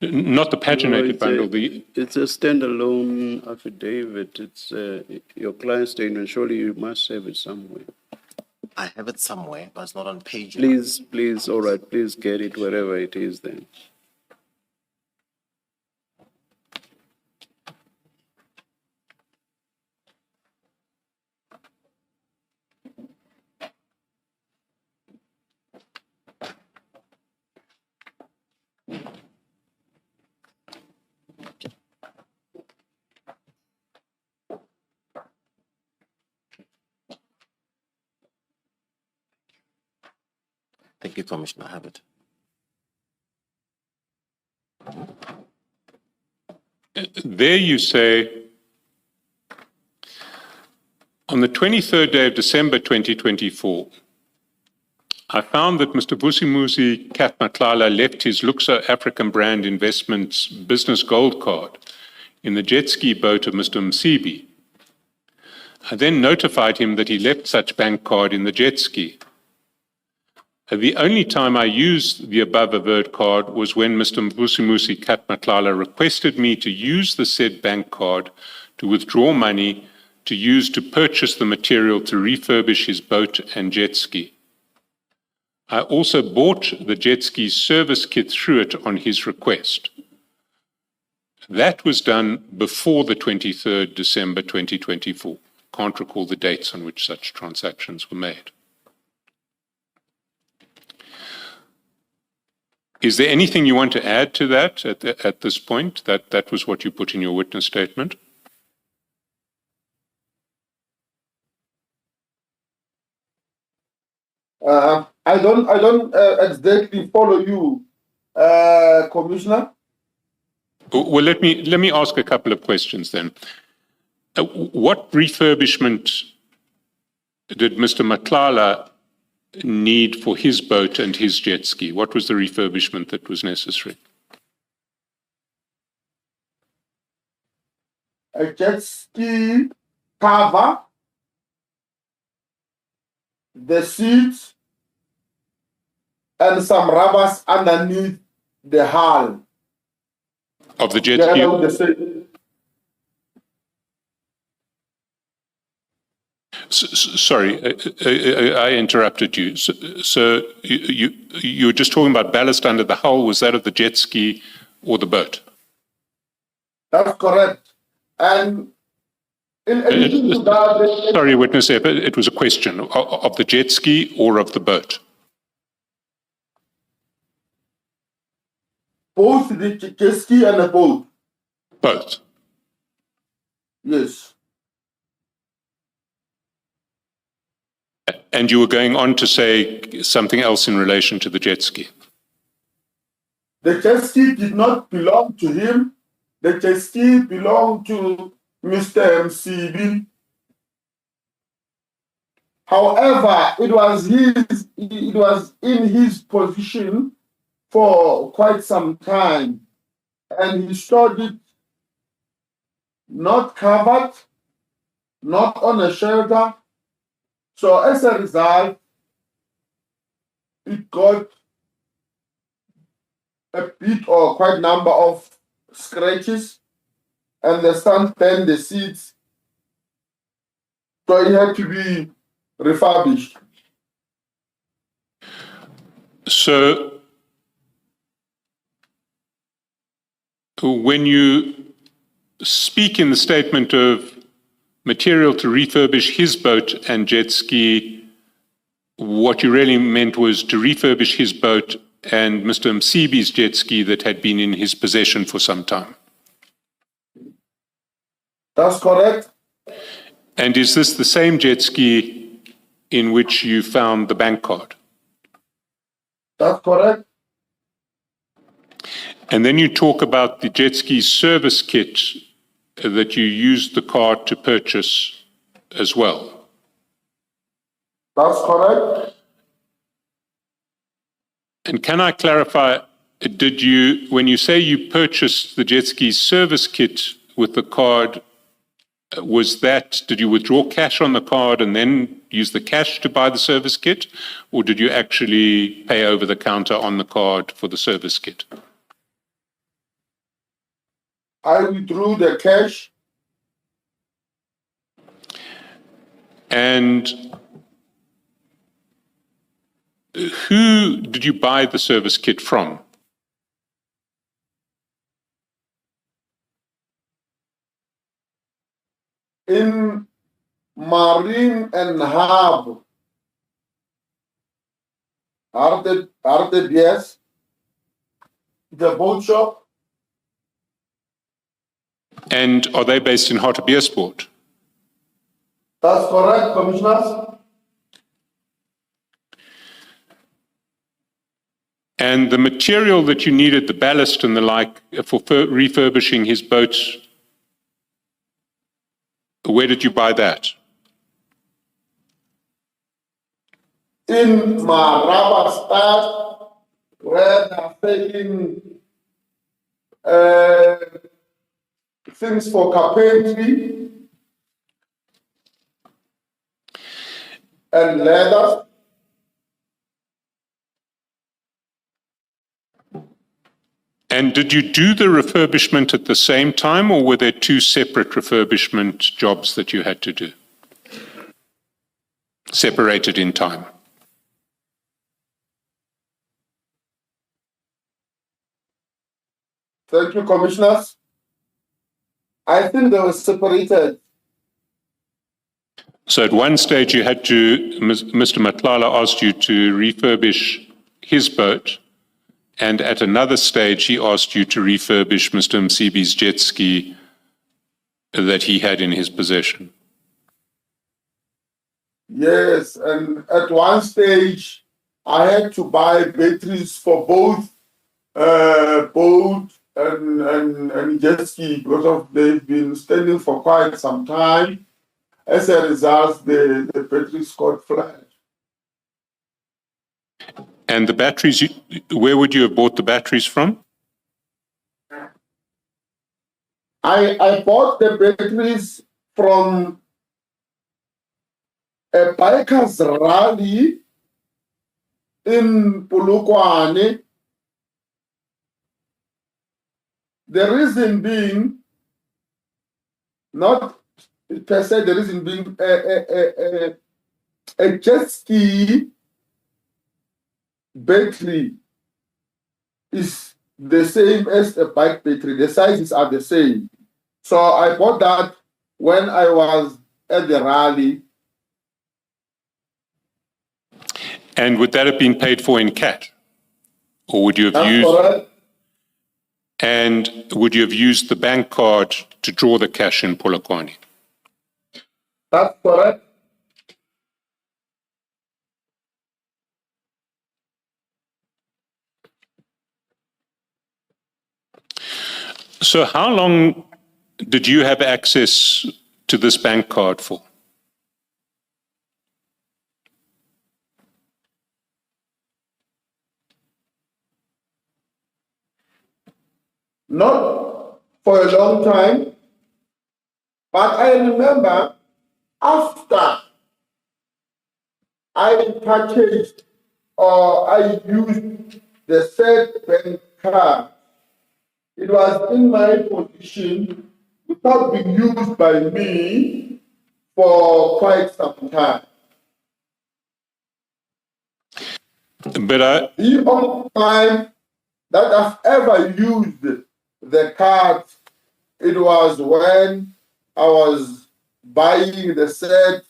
Speaker 3: Not the paginated bundle.
Speaker 1: It's a standalone affidavit. It's your client's statement. Surely you must have it somewhere.
Speaker 5: I have it somewhere, but it's not on page 1.
Speaker 1: Please, all right, please get it wherever it is then.
Speaker 5: Thank you, Commissioner. I have it.
Speaker 3: There you say, on the 23rd day of December 2024, I found that Mr. Vusimuzi Kat Matlala left his Luxa African Brand Investments business gold card in the jet ski boat of Mr. Msibi. I then notified him that he left such bank card in the jet ski. The only time I used the above averred card was when Mr. Vusimuzi Kat Matlala requested me to use the said bank card to withdraw money to use to purchase the material to refurbish his boat and jet ski. I also bought the jet ski service kit through it on his request. That was done before the 23rd December 2024. Can't recall the dates on which such transactions were made. Is there anything you want to add to that at this point? That was what you put in your witness statement?
Speaker 2: I don't exactly follow you, Commissioner.
Speaker 3: Well, let me ask a couple of questions then. What refurbishment did Mr. Matlala need for his boat and his jet ski? What was the refurbishment that was necessary?
Speaker 2: A jet ski cover, the seat, and some rubbers underneath the hull.
Speaker 3: Of the jet ski? Sorry, I interrupted you. So you were just talking about ballast under the hull. Was that of the jet ski or the boat?
Speaker 2: That's correct. And in addition to that...
Speaker 3: Sorry, witness, it was a question of the jet ski or of the boat?
Speaker 2: Both the jet ski and the boat.
Speaker 3: Both?
Speaker 2: Yes.
Speaker 3: And you were going on to say something else in relation to the jet ski?
Speaker 2: The jet ski did not belong to him. The jet ski belonged to Mr. MCB. However, it was in his possession for quite some time, and he stored it not covered, not on a shelter. So as a result, it got a bit or quite number of scratches, and the sun burned the seats. So it had to be refurbished.
Speaker 3: So when you speak in the statement of material to refurbish his boat and jet ski, what you really meant was to refurbish his boat and Mr. Msibi's jet ski that had been in his possession for some time.
Speaker 2: That's correct.
Speaker 3: And is this the same jet ski in which you found the bank card?
Speaker 2: That's correct.
Speaker 3: And then you talk about the jet ski service kit that you used the card to purchase as well.
Speaker 2: That's correct.
Speaker 3: And can I clarify, did you, when you say you purchased the jet ski service kit with the card, was that, did you withdraw cash on the card and then use the cash to buy the service kit? Or did you actually pay over the counter on the card for the service kit?
Speaker 2: I withdrew the cash.
Speaker 3: And who did you buy the service kit from?
Speaker 2: In Marine and Harbor, RTBS, the boat shop.
Speaker 3: And are they based in Hartbeespoort?
Speaker 2: That's correct, commissioners.
Speaker 3: And the material that you needed, the ballast and the like, for refurbishing his boat, where did you buy that?
Speaker 2: In Maraba Stad, where they're selling things for carpentry and leather.
Speaker 3: And did you do the refurbishment at the same time, or were there two separate refurbishment jobs that you had to do? Separated in time?
Speaker 2: Thank you, commissioners. I think they were separated.
Speaker 3: So at one stage you had to, Mr. Matlala asked you to refurbish his boat, and at another stage he asked you to refurbish Mr. Msibi's jet ski that he had in his possession.
Speaker 2: Yes, and at one stage I had to buy batteries for both boat and jet ski because they've been standing for quite some time. As a result, the batteries got flat.
Speaker 3: And the batteries, where would you have bought the batteries from?
Speaker 2: I bought the batteries from a bikers rally in Polokwane. The reason being, not per se, the reason being a jet ski battery is the same as a bike battery. The sizes are the same. So I bought that when I was at the rally.
Speaker 3: And would that have been paid for in cash? Or would you have
Speaker 2: That's
Speaker 3: used...
Speaker 2: correct.
Speaker 3: And would you have used the bank card to draw the cash in Polokwane?
Speaker 2: That's correct.
Speaker 3: So how long did you have access to this bank card for?
Speaker 2: Not for a long time. But I remember after I purchased or I used the said bank card, it was in my possession without being used by me for quite some time.
Speaker 3: But
Speaker 2: The only time that I've ever used the card, it was when I was buying the said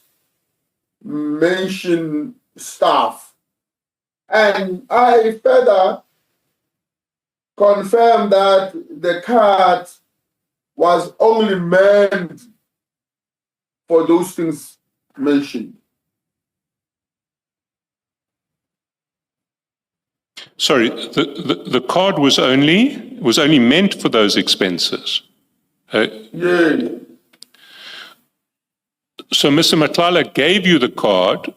Speaker 2: mentioned stuff. And I further confirmed that the card was only meant for those things mentioned.
Speaker 3: sorry, the card was only meant for those expenses.
Speaker 2: Yeah.
Speaker 3: So Mr. Matlala gave you the card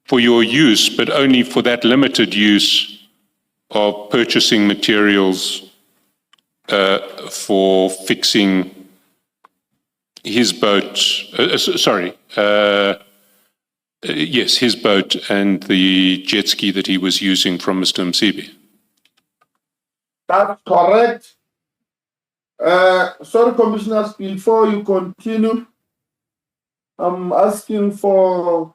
Speaker 3: for your use, but only for that limited use of purchasing materials for fixing his boat. Yes, his boat and the jet ski that he was using from Mr. Msibi.
Speaker 2: That's correct. Sorry, commissioners, before you continue, I'm asking for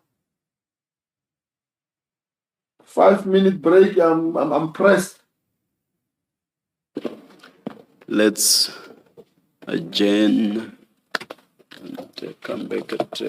Speaker 2: 5-minute break. I'm pressed.
Speaker 1: Let's adjourn and come back at